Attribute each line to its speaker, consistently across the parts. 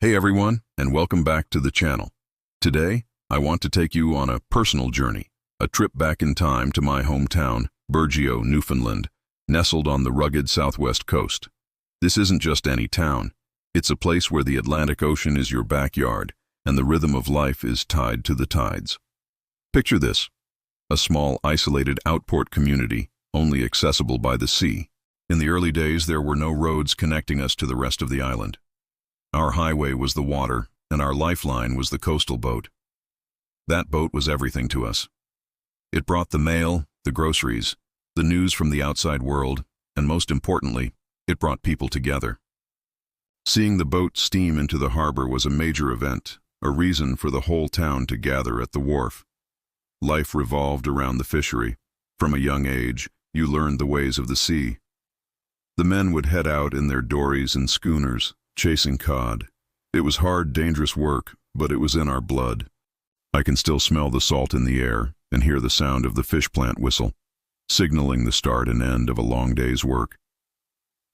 Speaker 1: Hey everyone, and welcome back to the channel. Today, I want to take you on a personal journey, a trip back in time to my hometown, Burgeo, Newfoundland, nestled on the rugged southwest coast. This isn't just any town. It's a place where the Atlantic Ocean is your backyard, and the rhythm of life is tied to the tides. Picture this, a small, isolated outport community, only accessible by the sea. In the early days, there were no roads connecting us to the rest of the island. Our highway was the water, and our lifeline was the coastal boat. That boat was everything to us. It brought the mail, the groceries, the news from the outside world, and most importantly, it brought people together. Seeing the boat steam into the harbor was a major event, a reason for the whole town to gather at the wharf. Life revolved around the fishery. From a young age, you learned the ways of the sea. The men would head out in their dories and schooners, chasing cod. It was hard, dangerous work, but it was in our blood. I can still smell the salt in the air and hear the sound of the fish plant whistle, signaling the start and end of a long day's work.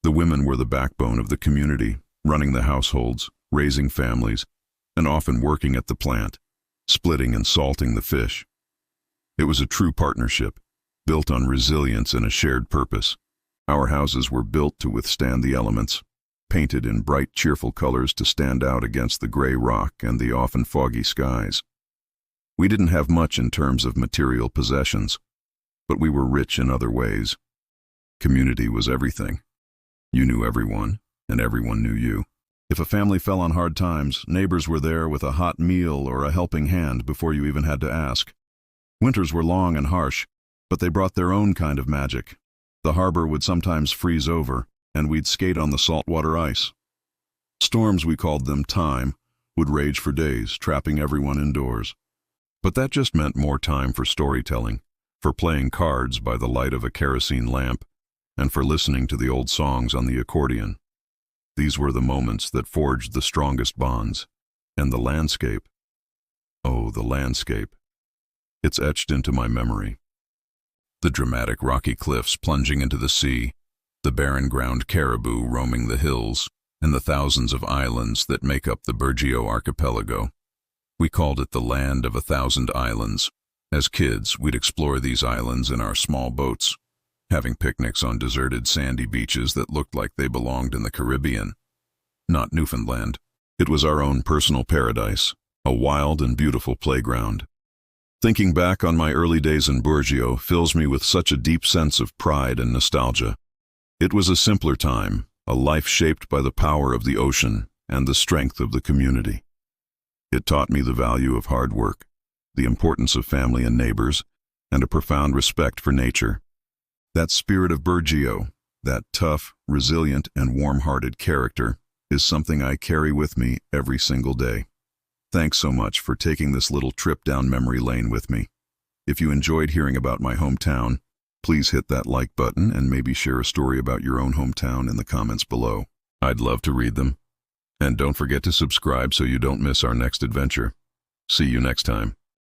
Speaker 1: The women were the backbone of the community, running the households, raising families, and often working at the plant, splitting and salting the fish. It was a true partnership, built on resilience and a shared purpose. Our houses were built to withstand the elements, painted in bright, cheerful colors to stand out against the gray rock and the often foggy skies. We didn't have much in terms of material possessions, but we were rich in other ways. Community was everything. You knew everyone, and everyone knew you. If a family fell on hard times, neighbors were there with a hot meal or a helping hand before you even had to ask. Winters were long and harsh, but they brought their own kind of magic. The harbor would sometimes freeze over, and we'd skate on the saltwater ice. Storms, we called them, time, would rage for days, trapping everyone indoors. But that just meant more time for storytelling, for playing cards by the light of a kerosene lamp, and for listening to the old songs on the accordion. These were the moments that forged the strongest bonds. And the landscape. Oh, the landscape. It's etched into my memory. The dramatic rocky cliffs plunging into the sea, the barren ground caribou roaming the hills, and the thousands of islands that make up the Burgeo archipelago. We called it the land of 1,000 islands. As kids, we'd explore these islands in our small boats, having picnics on deserted sandy beaches that looked like they belonged in the Caribbean. Not Newfoundland. It was our own personal paradise, a wild and beautiful playground. Thinking back on my early days in Burgeo fills me with such a deep sense of pride and nostalgia. It was a simpler time, a life shaped by the power of the ocean and the strength of the community. It taught me the value of hard work, the importance of family and neighbors, and a profound respect for nature. That spirit of Burgeo, that tough, resilient, and warm-hearted character, is something I carry with me every single day. Thanks so much for taking this little trip down memory lane with me. If you enjoyed hearing about my hometown, please hit that like button and maybe share a story about your own hometown in the comments below. I'd love to read them. And don't forget to subscribe so you don't miss our next adventure. See you next time.